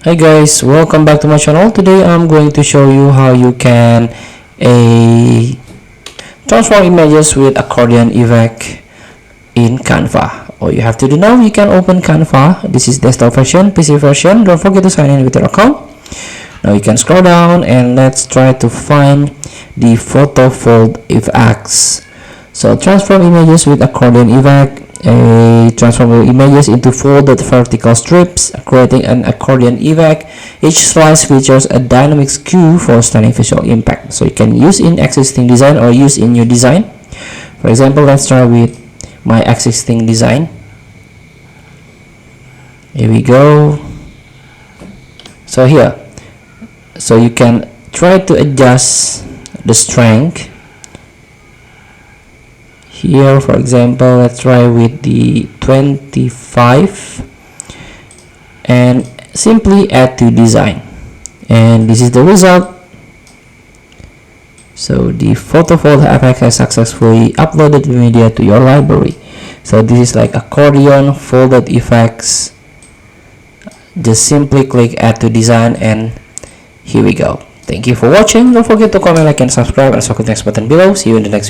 Hi guys, welcome back to my channel. Today I'm going to show you how you can transform images with accordion effect in Canva. All you have to do now, you can open Canva. This is desktop version, PC version. Don't forget to sign in with your account. Now you can scroll down and let's try to find the photo fold effects. So transform images with accordion effect. Transform images into folded vertical strips, creating an accordion effect. Each slice features a dynamic skew for stunning visual impact. So you can use in existing design or use in your design. For example, let's start with my existing design. Here we go. So here, so you can try to adjust the strength. Here, for example, let's try with the 25 and simply add to design, and this is the result. So the photo fold effect has successfully uploaded the media to your library. So this is like accordion folded effects. Just simply click add to design and here we go. Thank you for watching. Don't forget to comment, like, and subscribe, and click the next button below. See you in the next video.